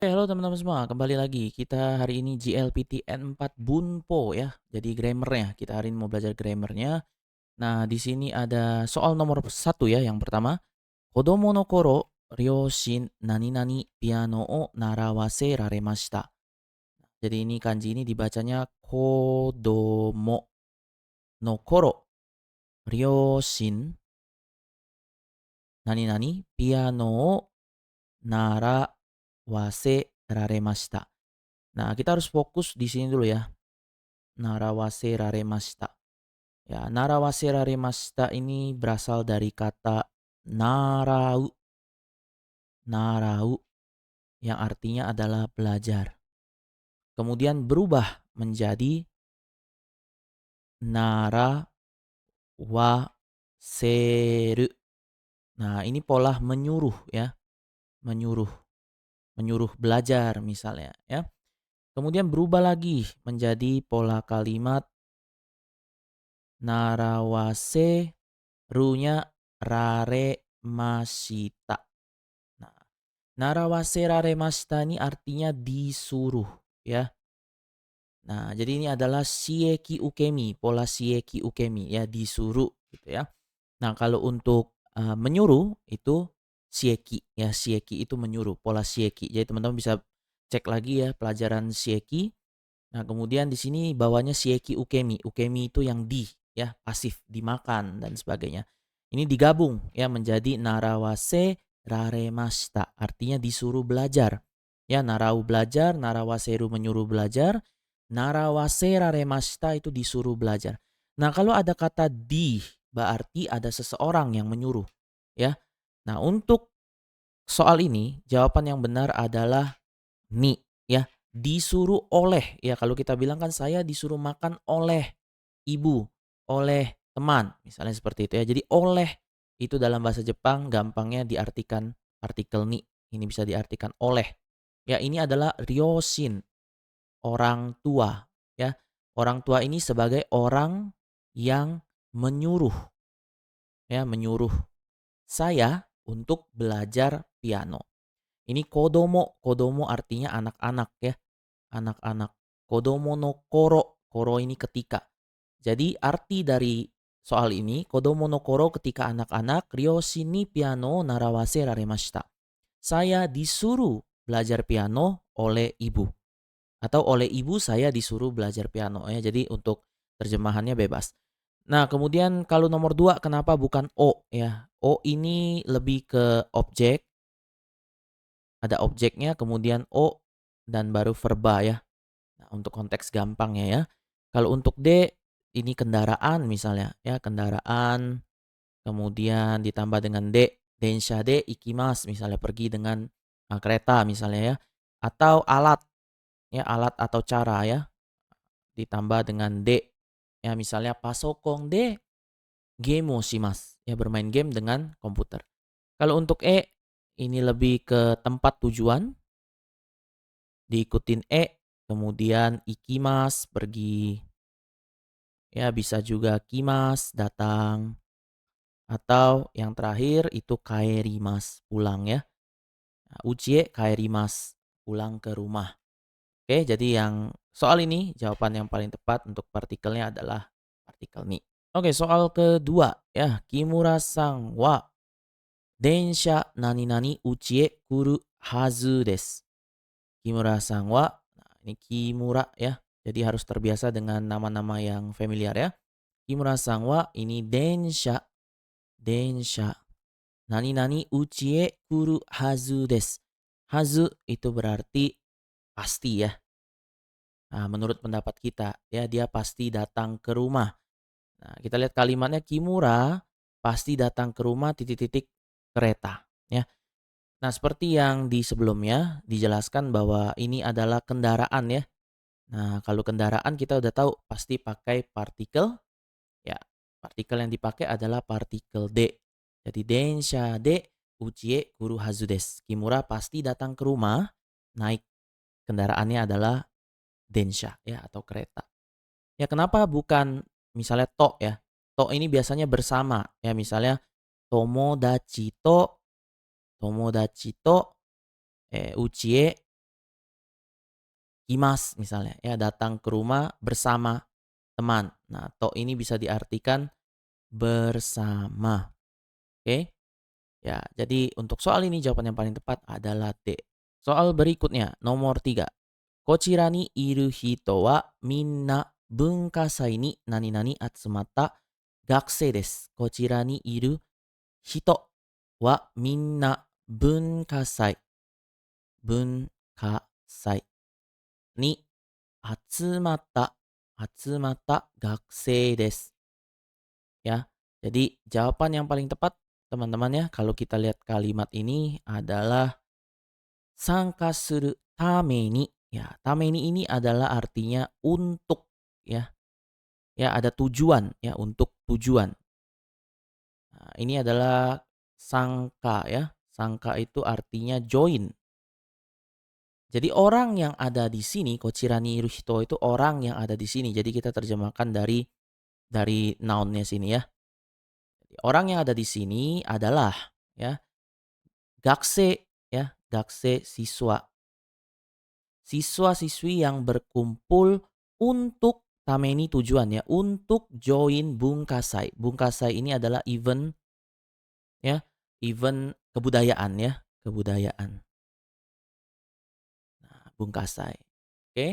Halo teman-teman semua, kembali lagi. Kita hari ini GLPTN 4 Bunpo ya. Jadi grammarnya, kita hari ini mau belajar grammarnya. Nah, di sini ada soal nomor satu ya, yang pertama. Kodomo no koro, ryoshin nani nani piano o narawase raremashita. Jadi ini kanji ini dibacanya kodomo no koro, ryoshin nani nani piano o narawase raremashita. Nah, kita harus fokus di sini dulu ya. Narawase raremashita. Ya, narawase raremashita ini berasal dari kata narau, narau yang artinya adalah belajar. Kemudian berubah menjadi narawaseru. Nah, ini pola menyuruh ya, menyuruh, menyuruh belajar misalnya ya. Kemudian berubah lagi menjadi pola kalimat narawase ru-nya raremashita. Nah, narawase raremashita ini artinya disuruh ya. Nah, jadi ini adalah shieki ukemi, pola shieki ukemi ya, disuruh gitu ya. Nah, kalau untuk menyuruh itu shieki ya, shieki itu menyuruh, pola shieki. Jadi teman-teman bisa cek lagi ya pelajaran shieki. Nah, kemudian di sini bawahnya shieki ukemi. Ukemi itu yang di ya, pasif, dimakan dan sebagainya. Ini digabung ya menjadi narawase raremashita, artinya disuruh belajar. Ya, narau belajar, narawaseru menyuruh belajar, narawase raremashita itu disuruh belajar. Nah, kalau ada kata di, berarti ada seseorang yang menyuruh ya. Nah, untuk soal ini jawaban yang benar adalah ni ya, disuruh oleh ya, kalau kita bilang kan saya disuruh makan oleh ibu, oleh teman, misalnya seperti itu ya. Jadi oleh itu dalam bahasa Jepang gampangnya diartikan partikel ni. Ini bisa diartikan oleh. Ya, ini adalah ryoshin, orang tua ya. Orang tua ini sebagai orang yang menyuruh ya, menyuruh saya untuk belajar piano. Ini kodomo, kodomo artinya anak-anak ya, anak-anak. Kodomo no koro, koro ini ketika. Jadi arti dari soal ini, kodomo no koro ketika anak-anak, ryoshi ni piano narawase raremashita. Saya disuruh belajar piano oleh ibu. Atau oleh ibu saya disuruh belajar piano ya. Jadi untuk terjemahannya bebas. Nah, kemudian kalau nomor dua kenapa bukan o ya? O ini lebih ke objek, ada objeknya, kemudian o dan baru verba ya. Nah, untuk konteks gampangnya ya. Kalau untuk D ini kendaraan misalnya ya, kendaraan, kemudian ditambah dengan D, densha de ikimasu misalnya pergi dengan kereta misalnya ya. Atau alat ya, alat atau cara ya, ditambah dengan D ya, misalnya pasokong de game o shimasu ya, bermain game dengan komputer. Kalau untuk E ini lebih ke tempat tujuan, diikutin E, kemudian ikimas pergi ya, bisa juga kimas datang, atau yang terakhir itu kaerimas pulang ya. Nah, uchie kaerimas pulang ke rumah. Oke, jadi yang soal ini jawaban yang paling tepat untuk partikelnya adalah partikel ni. Oke, soal kedua ya. Kimura-san wa densha nani nani uchie kuru hazu desu. Kimura-san wa, nah ini Kimura ya. Jadi harus terbiasa dengan nama-nama yang familiar ya. Kimura-san wa ini densha, densha. Nani nani uchie kuru hazu desu. Hazu itu berarti pasti ya. Nah, menurut pendapat kita ya, dia pasti datang ke rumah. Nah, kita lihat kalimatnya, Kimura pasti datang ke rumah titik-titik kereta ya. Nah, seperti yang di sebelumnya dijelaskan bahwa ini adalah kendaraan ya. Nah, kalau kendaraan kita udah tahu pasti pakai partikel ya. Partikel yang dipakai adalah partikel D. Jadi densha de uchie kuru hazu desu. Kimura pasti datang ke rumah naik kendaraannya adalah densha ya, atau kereta. Ya, kenapa bukan misalnya to ya? To ini biasanya bersama ya, misalnya tomodachi to uchie imas misalnya ya, datang ke rumah bersama teman. Nah, to ini bisa diartikan bersama. Oke? Ya, jadi untuk soal ini jawaban yang paling tepat adalah D. Soal berikutnya, nomor 3. Kochira ni iru hito wa minna bunkasai ni nani-nani atsumata gakusei desu. Kochira ni iru hito wa minna bunkasai ni atsumata gakusei desu. Ya, jadi jawaban yang paling tepat teman-teman ya, kalau kita lihat kalimat ini adalah sangka suru tame ni. Ya, tame ni ini adalah artinya untuk ya. Ya, ada tujuan ya, untuk tujuan. Nah, ini adalah sangka ya. Sangka itu artinya join. Jadi orang yang ada di sini, kochira ni iru hito itu orang yang ada di sini. Jadi kita terjemahkan dari noun-nya sini ya. Orang yang ada di sini adalah ya gakse ya, gakse siswa. Siswa-siswi yang berkumpul untuk tameni tujuan ya, untuk join bungkasai. Bungkasai ini adalah event ya, event kebudayaan ya, kebudayaan. Nah, bungkasai. Oke.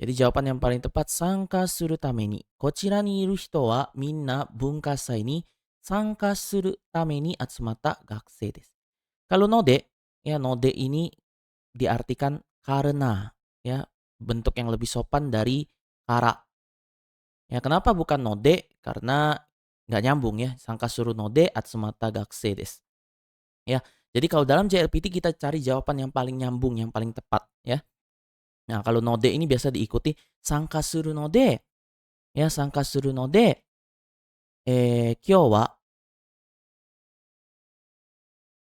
Jadi jawaban yang paling tepat sangka suru tameni. Kochira ni iru hito wa minna bungkasai ni sangka suru tameni atsumata gakusei desu. Kalau node, ya node ini diartikan karena, ya bentuk yang lebih sopan dari kara. Ya kenapa bukan node? Karena nggak nyambung ya. Sangka suru node atsumata gakusei desu. Ya, jadi kalau dalam JLPT kita cari jawaban yang paling nyambung, yang paling tepat ya. Nah kalau node ini biasa diikuti sangka suru node. Ya sangka suru node. Kyou wa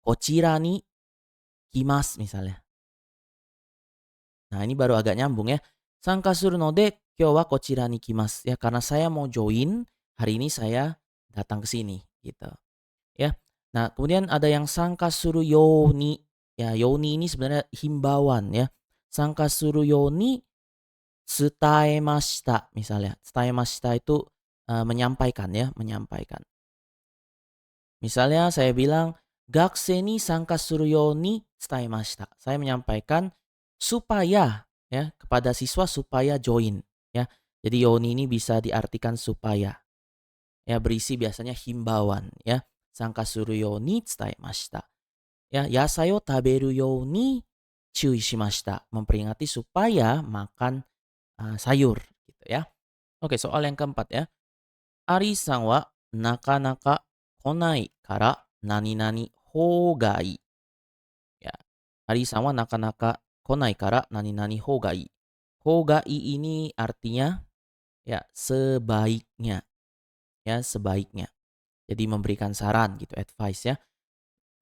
kochira ni kimasu misalnya. Nah, ini baru agak nyambung ya. Sangka suru node kyou wa kochira ni kimasu. Ya, karena saya mau join, hari ini saya datang ke sini gitu. Ya. Nah, kemudian ada yang sangka suru yoni. Ya, yoni ini sebenarnya himbauan ya. Sangka suru yoni tsutaemashita misalnya. Tsutaemashita itu menyampaikan ya, menyampaikan. Misalnya saya bilang gakusei ni sangka suru yo ni tsutaemashita. Saya menyampaikan supaya ya kepada siswa supaya join ya. Jadi yoni ini bisa diartikan supaya. Ya berisi biasanya himbauan ya. Sangka suru yo ni tsutaemashita. Ya, yasai o taberu yo ni chui shimashita. Memperingati supaya makan sayur gitu ya. Oke, soal yang keempat ya. Ari-san wa nakanaka konai kara nani-nani hou ga ii. Ya. Ari-san wa nakanaka konai kara nani-nani hou ga ii. Hou ga ii ini artinya ya sebaiknya. Ya, sebaiknya. Jadi memberikan saran gitu, advice ya.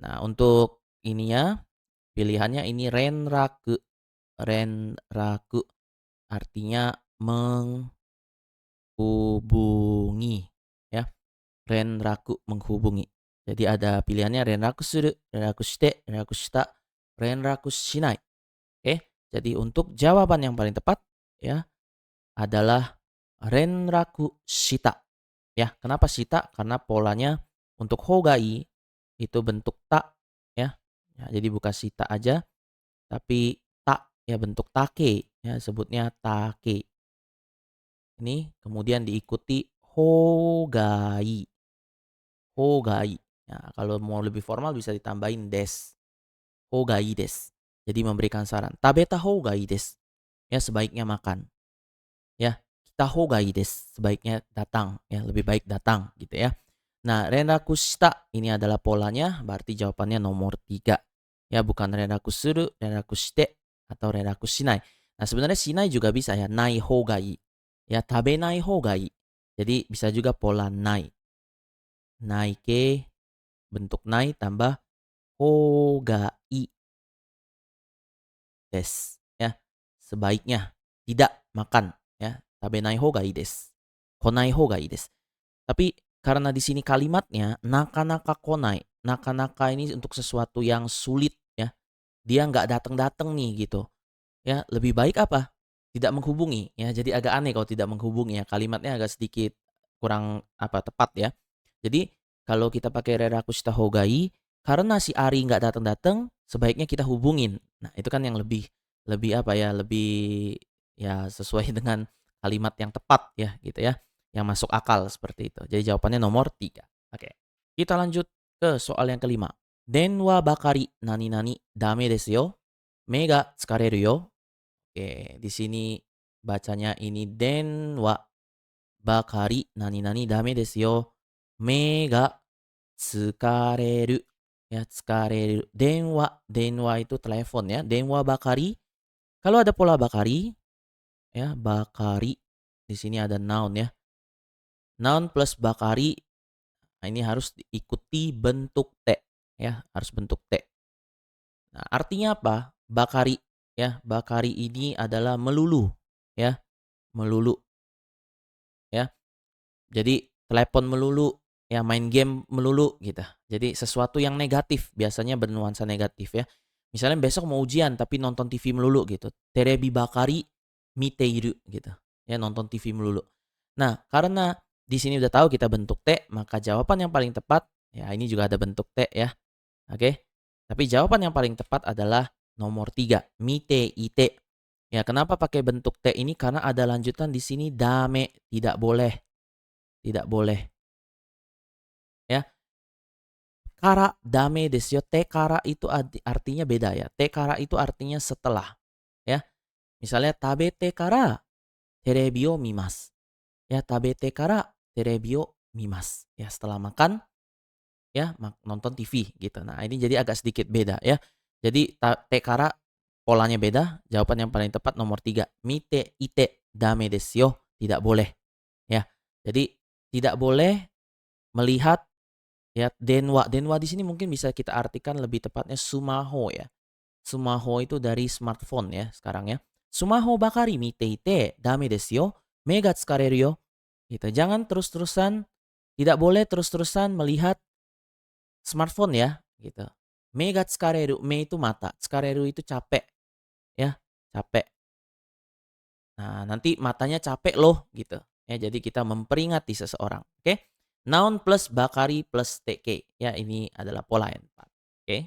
Nah, untuk ini ya pilihannya ini renraku. Renraku artinya menghubungi ya. Renraku menghubungi. Jadi ada pilihannya renraku suru, renraku shite, renraku shita, renraku shinai. Oke. Jadi untuk jawaban yang paling tepat ya adalah renraku shita. Ya, kenapa shita? Karena polanya untuk hogai itu bentuk ta ya. Ya, jadi bukan shita aja tapi ta ya bentuk take ya sebutnya take. Ini kemudian diikuti hogai. Hogai. Ya, kalau mau lebih formal bisa ditambahin des. Hogai des. Jadi memberikan saran. Tabeta hogai des. Ya, sebaiknya makan. Ya, kita hogai des. Sebaiknya datang. Ya, lebih baik datang gitu ya. Nah, renraku shita ini adalah polanya. Berarti jawabannya nomor 3. Ya, bukan renraku suru, renraku shite, atau renraku shinai. Nah, sebenarnya shinai juga bisa ya. Nai hogai. Ya, tabenai hogai. Jadi bisa juga pola nai. Naike bentuk nai tambah hogai des ya. Sebaiknya tidak makan ya. Tabenai hogai des. Konai hogai des. Tapi karena di sini kalimatnya nakanaka konai. Nakanaka ini untuk sesuatu yang sulit ya. Dia nggak datang-datang nih gitu. Ya, lebih baik apa? tidak menghubungi ya. Jadi agak aneh kalau tidak menghubungi ya. Kalimatnya agak sedikit kurang tepat ya. Jadi kalau kita pakai reraku shita hogai, karena si Ari nggak datang-datang, sebaiknya kita hubungin. Nah, itu kan yang lebih lebih lebih ya sesuai dengan kalimat yang tepat ya gitu ya. Yang masuk akal seperti itu. Jadi jawabannya nomor 3. Oke. Kita lanjut ke soal yang kelima. Denwa bakari nani nani dame desu yo. Me ga tsukareru yo. Oke, di sini bacanya ini denwa bakari nani nani dame desu yo. Me ga tsukareru. Ya, tsukareru. Denwa, denwa itu telepon ya. Denwa bakari. Kalau ada pola bakari, ya, bakari. Di sini ada noun ya. Noun plus bakari. Nah, ini harus diikuti bentuk T ya, harus bentuk T. Nah, artinya apa? Bakari ya, bakari ini adalah melulu ya, melulu ya. Jadi telepon melulu, ya main game melulu gitu. Jadi sesuatu yang negatif, biasanya bernuansa negatif ya. Misalnya besok mau ujian tapi nonton TV melulu gitu. Terebi bakari miteiru gitu. Ya nonton TV melulu. Nah, karena di sini udah tahu kita bentuk T, maka jawaban yang paling tepat ya ini juga ada bentuk T ya. Oke. Tapi jawaban yang paling tepat adalah nomor 3, mite ite. Ya, kenapa pakai bentuk T ini? Karena ada lanjutan di sini dame, tidak boleh. Tidak boleh. Ya. Kara dame desu yo. Te kara itu artinya beda ya. Te kara itu artinya setelah. Ya. Misalnya tabete kara terebi o mimasu. Ya, tabete kara terebi o mimasu. Ya, setelah makan ya nonton TV gitu. Nah, ini jadi agak sedikit beda ya. Jadi te kara polanya beda. Jawaban yang paling tepat nomor 3. Mite ite dame desu yo. Tidak boleh. Ya. Jadi tidak boleh melihat ya, denwa. Denwa di sini mungkin bisa kita artikan lebih tepatnya sumaho ya. Sumaho itu dari smartphone ya sekarang ya. Sumaho bakari mite ite dame desu yo. Me ga tsukareru yo. Gitu. Jangan terus-terusan, tidak boleh terus-terusan melihat smartphone ya gitu. Me ga tsukareru, me itu mata, tsukareru itu capek ya, capek. Nah, nanti matanya capek loh gitu. Ya, jadi kita memperingati seseorang. Oke. Noun plus bakari plus tk. Ya, ini adalah pola yang tepat. Oke.